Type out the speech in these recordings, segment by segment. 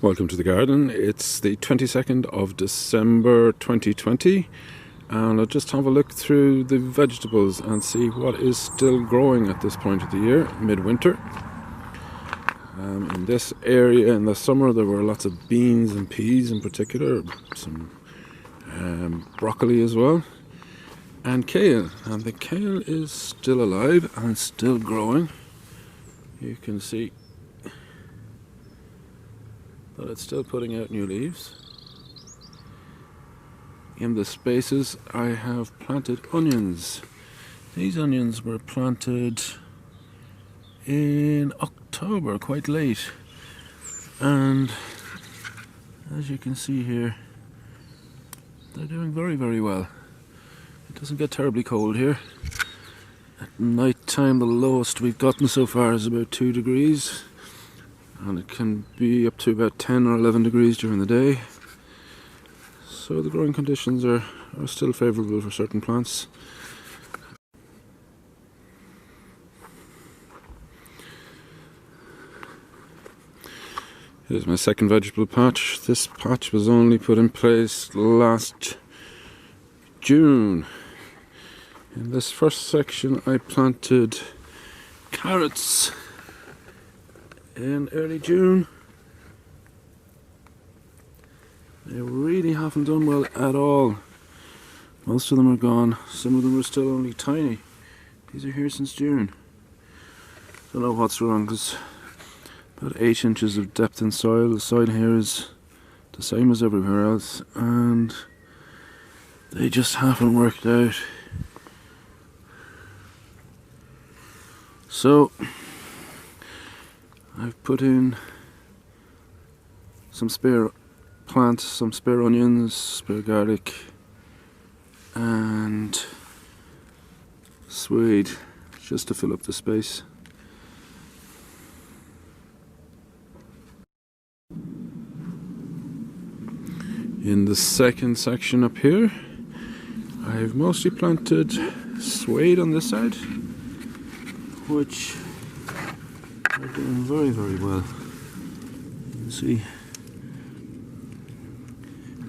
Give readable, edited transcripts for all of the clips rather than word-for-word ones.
Welcome to the garden. It's the 22nd of December 2020 and I'll just have a look through the vegetables and see what is still growing at this point of the year, midwinter. In this area in the summer there were lots of beans and peas in particular, some broccoli as well, and kale. And the kale is still alive and still growing. You can see that it's still putting out new leaves. In the spaces I have planted onions. These onions were planted in October, quite late, and as you can see here, they're doing very well. It doesn't get terribly cold here. At night time the lowest we've gotten so far is about 2 degrees, and it can be up to about 10 or 11 degrees during the day. So the growing conditions are still favourable for certain plants. Here's my second vegetable patch. This patch was only put in place last June. In this first section I planted carrots in early June. They really haven't done well at all. Most of them are gone. Some of them are still only tiny. These are here since June. Don't know what's wrong, because about 8 inches of depth in soil. The soil here is the same as everywhere else, and they just haven't worked out. So I've put in some spare plants, some spare onions, spare garlic, and suede, just to fill up the space. In the second section up here, I've mostly planted suede on this side, which are doing very well. You can see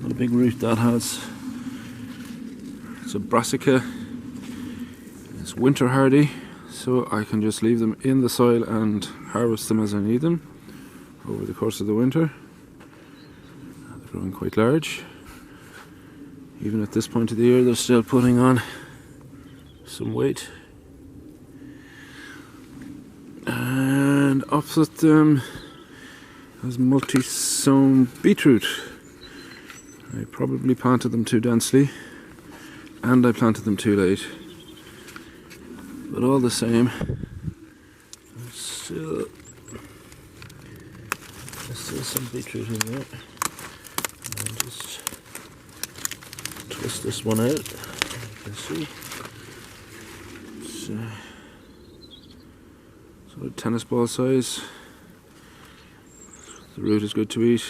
what a big root that has. It's a brassica. It's winter hardy, so I can just leave them in the soil and harvest them as I need them over the course of the winter. They're growing quite large. Even at this point of the year they're still putting on some weight. And opposite them is multi-sown beetroot. I probably planted them too densely, and I planted them too late. But all the same, there's still some beetroot in there. I'll just twist this one out. You can see it's sort of tennis ball size. The root is good to eat.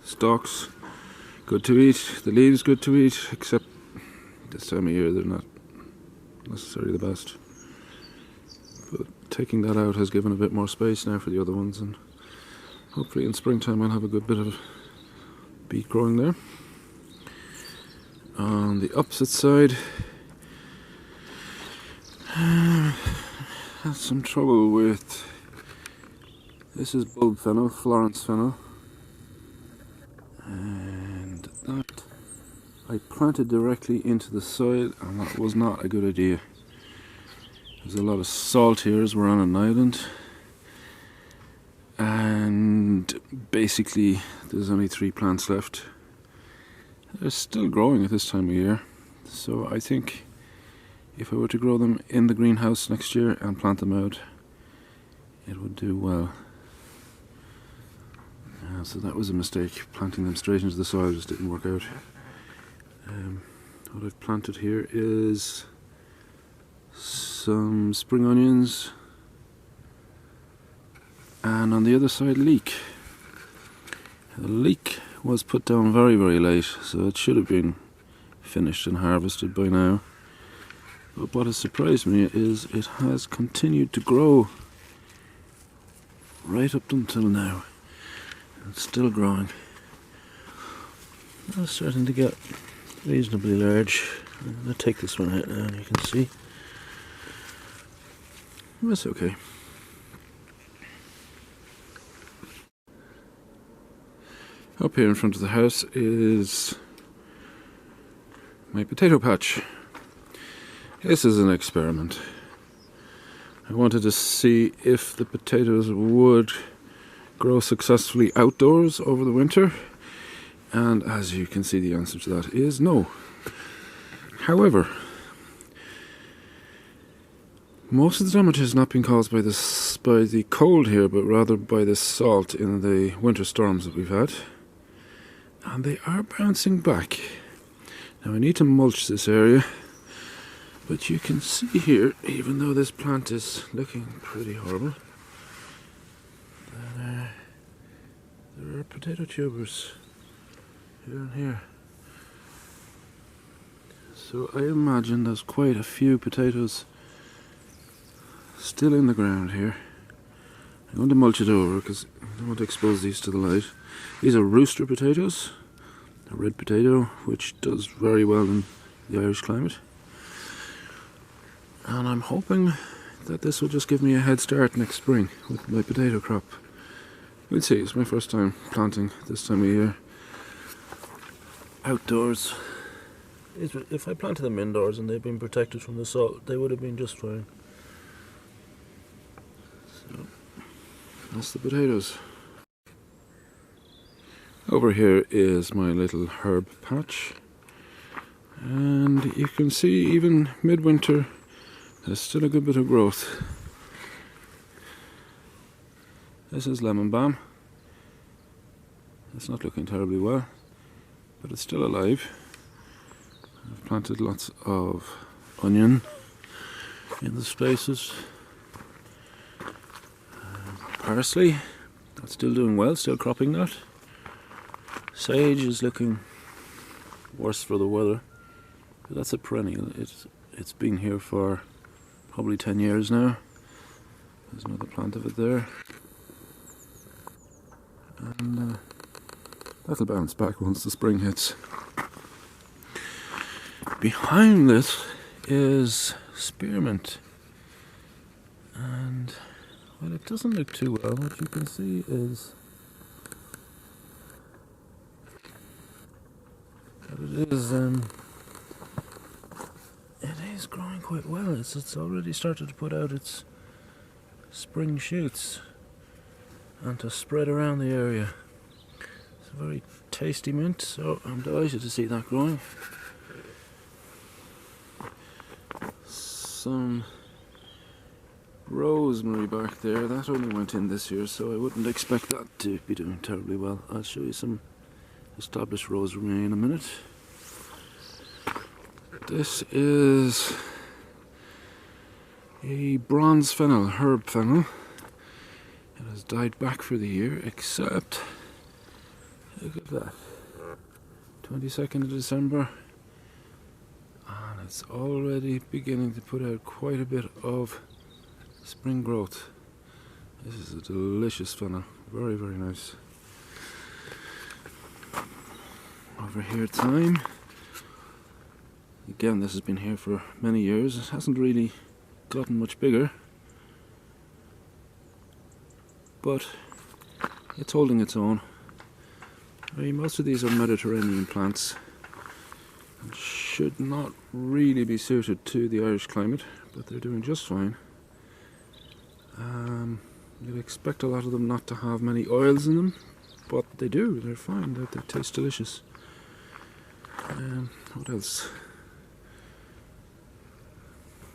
Stalks good to eat. The leaves good to eat, except this time of year they're not necessarily the best. But taking that out has given a bit more space now for the other ones, and hopefully in springtime I'll have a good bit of beet growing there. On the opposite side, I had some trouble with, this is bulb fennel, Florence fennel, and that I planted directly into the soil, and that was not a good idea. There's a lot of salt here as we're on an island, and basically there's only 3 plants left. They're still growing at this time of year, so I think if I were to grow them in the greenhouse next year and plant them out, it would do well. So that was a mistake. Planting them straight into the soil just didn't work out. What I've planted here is some spring onions, and on the other side, leek. The leek was put down very late, so it should have been finished and harvested by now. But what has surprised me is it has continued to grow right up until now. It's still growing. It's starting to get reasonably large. I'm going to take this one out now and you can see. That's okay. Up here in front of the house is my potato patch. This is an experiment. I wanted to see if the potatoes would grow successfully outdoors over the winter, and as you can see, the answer to that is no. However, most of the damage has not been caused by the cold here, but rather by the salt in the winter storms that we've had. And they are bouncing back. Now I need to mulch this area, but you can see here, even though this plant is looking pretty horrible, that there are potato tubers here and here. So I imagine there's quite a few potatoes still in the ground here. I'm going to mulch it over because I don't want to expose these to the light. These are rooster potatoes, a red potato, which does very well in the Irish climate. And I'm hoping that this will just give me a head start next spring with my potato crop. We'll see, it's my first time planting this time of year outdoors. If I planted them indoors and they'd been protected from the salt, they would have been just fine. So, that's the potatoes. Over here is my little herb patch, and you can see even midwinter there's still a good bit of growth. This is lemon balm. It's not looking terribly well, but it's still alive. I've planted lots of onion in the spaces. Parsley, that's still doing well, still cropping that. Sage is looking worse for the weather, but that's a perennial. It's been here for probably 10 years now. There's another plant of it there, and that'll bounce back once the spring hits. Behind this is spearmint, and well, it doesn't look too well. What you can see is that it is growing quite well. It's already started to put out its spring shoots and to spread around the area. It's a very tasty mint, so I'm delighted to see that growing. Some rosemary back there, that only went in this year, so I wouldn't expect that to be doing terribly well. I'll show you some established rosemary in a minute. This is a bronze fennel, herb fennel. It has died back for the year, except look at that, 22nd of December, and it's already beginning to put out quite a bit of spring growth. This is a delicious fennel, very, very nice. Over here, thyme. Again, this has been here for many years. It hasn't really gotten much bigger, but it's holding its own. I mean, most of these are Mediterranean plants and should not really be suited to the Irish climate, but they're doing just fine. You'd expect a lot of them not to have many oils in them, but they do. They're fine. They taste delicious. What else?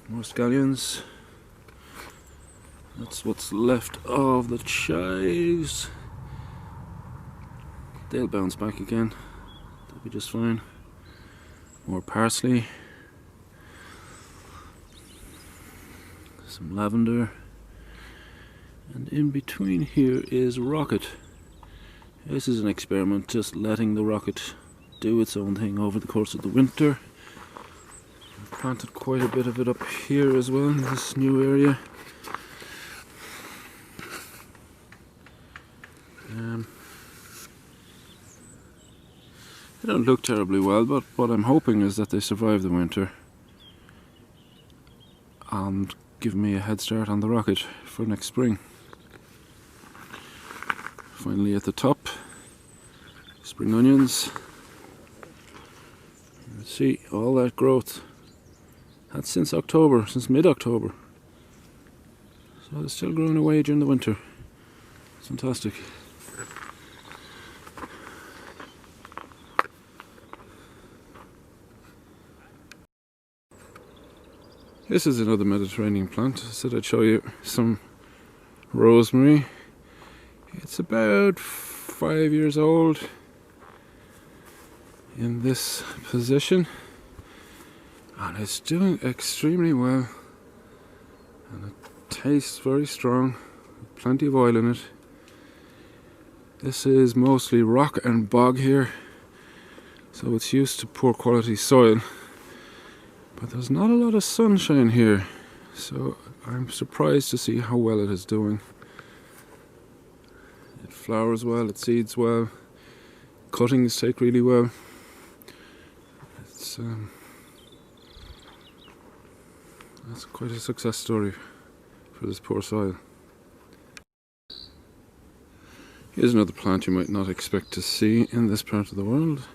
More scallions. That's what's left of the chives. They'll bounce back again. They'll be just fine. More parsley. Some lavender. And in between here is rocket. This is an experiment, just letting the rocket do its own thing over the course of the winter. I've planted quite a bit of it up here as well in this new area. They don't look terribly well, but what I'm hoping is that they survive the winter and give me a head start on the rocket for next spring. Finally at the top, spring onions. Let's see, all that growth. That's since October, since mid-October. So it's still growing away during the winter. It's fantastic. This is another Mediterranean plant. I said I'd show you some rosemary. It's about 5 years old in this position, and it's doing extremely well, and it tastes very strong, plenty of oil in it. This is mostly rock and bog here, so it's used to poor quality soil. But there's not a lot of sunshine here, so I'm surprised to see how well it is doing. It flowers well, it seeds well, cuttings take really well. That's quite a success story for this poor soil. Here's another plant you might not expect to see in this part of the world.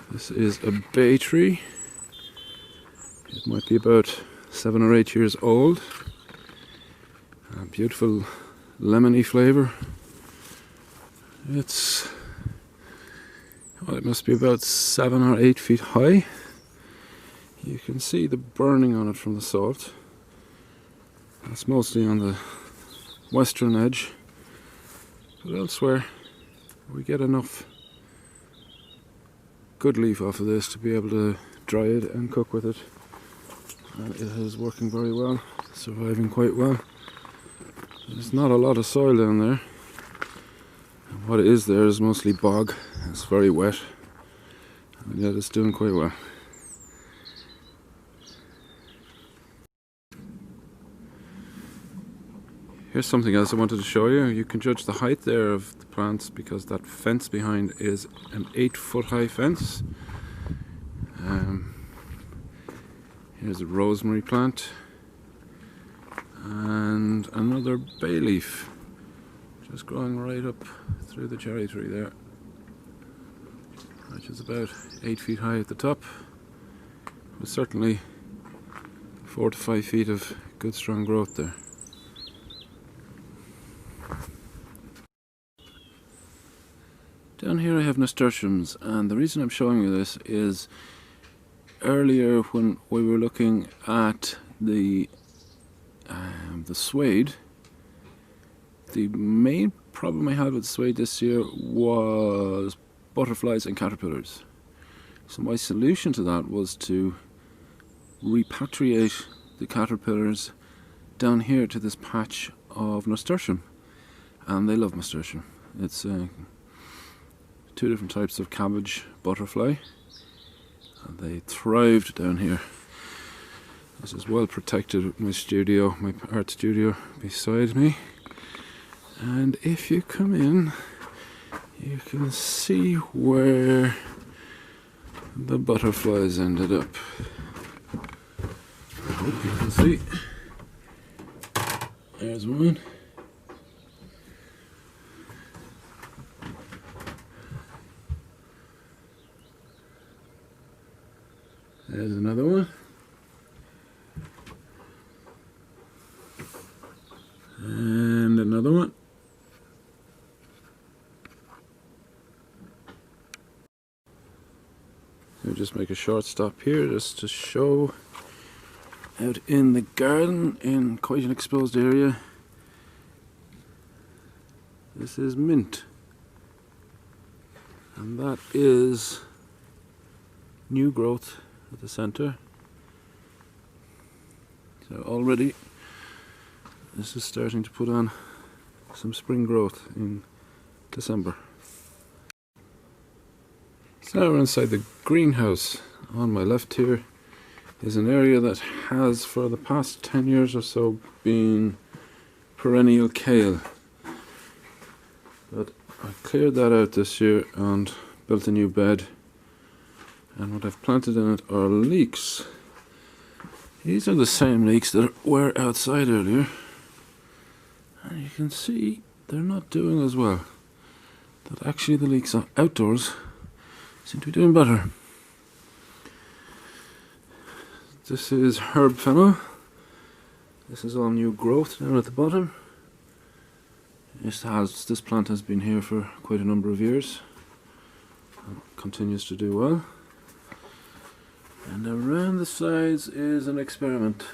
This is a bay tree. It might be about 7 or 8 years old. A beautiful lemony flavour. It must be about 7 or 8 feet high. You can see the burning on it from the salt. That's mostly on the western edge, but elsewhere we get enough good leaf off of this to be able to dry it and cook with it. And it is working very well, surviving quite well. There's not a lot of soil down there. And what is there is mostly bog. It's very wet, and yet it's doing quite well. Here's something else I wanted to show you. You can judge the height there of the plants because that fence behind is an 8-foot high fence. Here's a rosemary plant and another bay leaf just growing right up through the cherry tree there, which is about 8 feet high at the top, with certainly 4 to 5 feet of good strong growth there. Down here I have nasturtiums, and the reason I'm showing you this is earlier when we were looking at the suede, the main problem I had with suede this year was butterflies and caterpillars. So my solution to that was to repatriate the caterpillars down here to this patch of nasturtium, and they love nasturtium. It's 2 different types of cabbage butterfly, and they thrived down here. This is well protected with my studio, my art studio beside me, and if you come in you can see where the butterflies ended up. I hope you can see. There's one. There's another one. And another one. So just make a short stop here just to show out in the garden in quite an exposed area. This is mint, and that is new growth at the center. So already this is starting to put on some spring growth in December. So now we're inside the greenhouse. On my left here is an area that has for the past 10 years or so been perennial kale. But I cleared that out this year and built a new bed And what I've planted in it are leeks. These are the same leeks that were outside earlier. And you can see they're not doing as well. That actually the leeks outdoors seem to be doing better. This is herb fennel. This is all new growth down at the bottom. This plant has been here for quite a number of years and continues to do well. And around the sides is an experiment.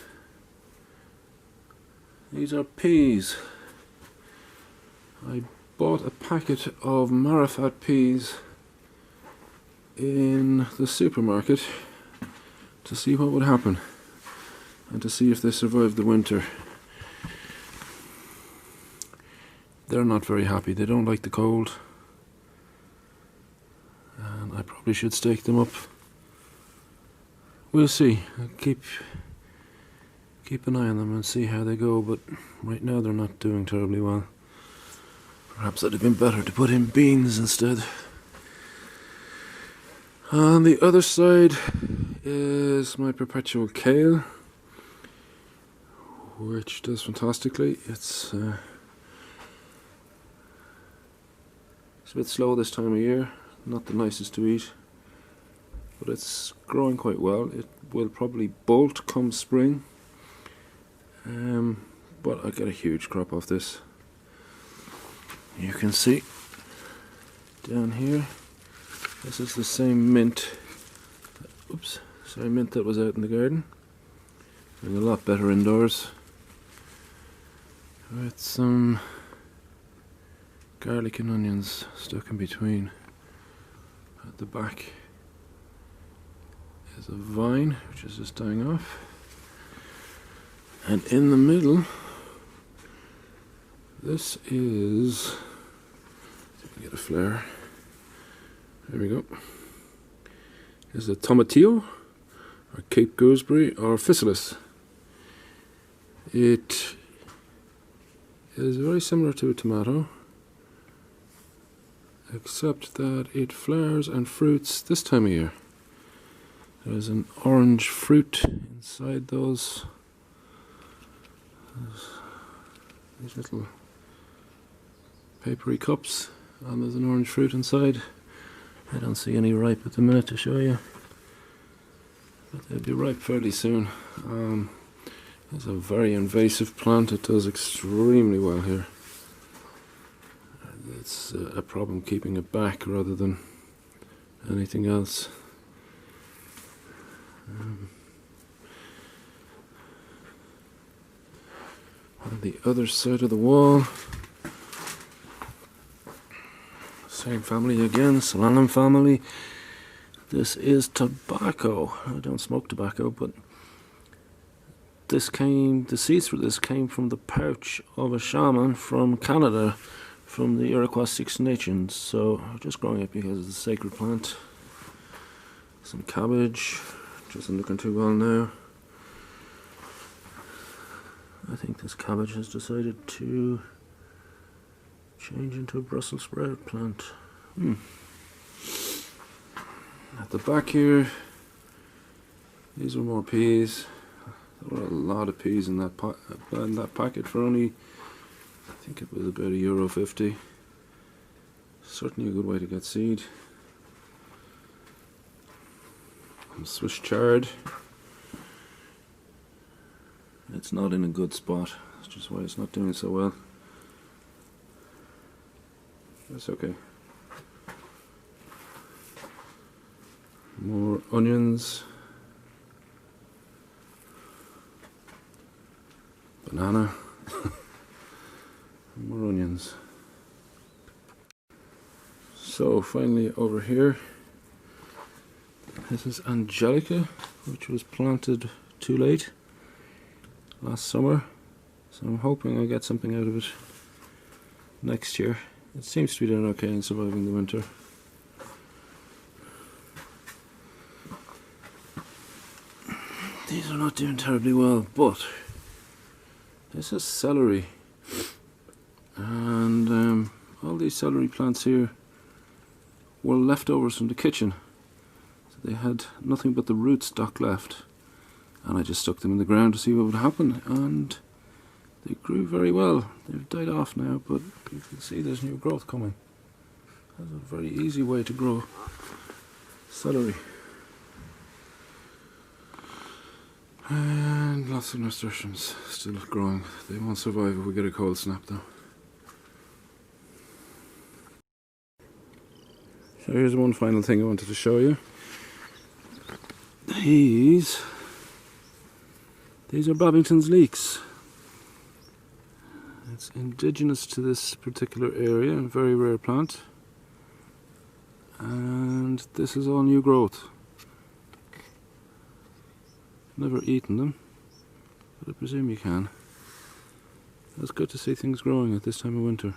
These are peas. I bought a packet of Marifat peas in the supermarket to see what would happen and to see if they survived the winter. They're not very happy. They don't like the cold, and I probably should stake them up. We'll see. I'll keep an eye on them and see how they go, but right now they're not doing terribly well. Perhaps it'd have been better to put in beans instead. On the other side is my perpetual kale, which does fantastically. It's a bit slow this time of year, not the nicest to eat, but it's growing quite well. It will probably bolt come spring, but I get a huge crop off this. You can see down here, this is the same mint. Mint that was out in the garden. Doing a lot better indoors. With some garlic and onions stuck in between. At the back is a vine which is just dying off. And in the middle, this is, see if we get a flare. There we go. Is a tomatillo, or Cape gooseberry, or physalis. It is very similar to a tomato, except that it flowers and fruits this time of year. There's an orange fruit inside these little papery cups, and there's an orange fruit inside. I don't see any ripe at the minute to show you, but they'll be ripe fairly soon. It's a very invasive plant. It does extremely well here. It's a problem keeping it back rather than anything else. On the other side of the wall, same family again, Solanum family. This is tobacco. I don't smoke tobacco, but the seeds for this came from the pouch of a shaman from Canada, from the Iroquois Six Nations. So I'm just growing it because it's a sacred plant. Some cabbage, which isn't looking too well now. I think this cabbage has decided to change into a Brussels sprout plant. At the back here, these are more peas. There were a lot of peas in that packet for only, I think it was about €1.50. Certainly a good way to get seed. Some Swiss chard. It's not in a good spot. That's just why it's not doing so well. That's okay. More onions. Banana. More onions. So finally over here, this is Angelica, which was planted too late last summer. So I'm hoping I get something out of it next year. It seems to be doing okay in surviving the winter. These are not doing terribly well, but this is celery, and all these celery plants here were leftovers from the kitchen. So They had nothing but the root stock left, and I just stuck them in the ground to see what would happen, and they grew very well. They've died off now, but you can see there's new growth coming. That's a very easy way to grow celery. And lots of nasturtiums still growing. They won't survive if we get a cold snap though. So here's one final thing I wanted to show you. These are Babington's leeks. It's indigenous to this particular area, a very rare plant. And this is all new growth. Never eaten them, but I presume you can. It's good to see things growing at this time of winter.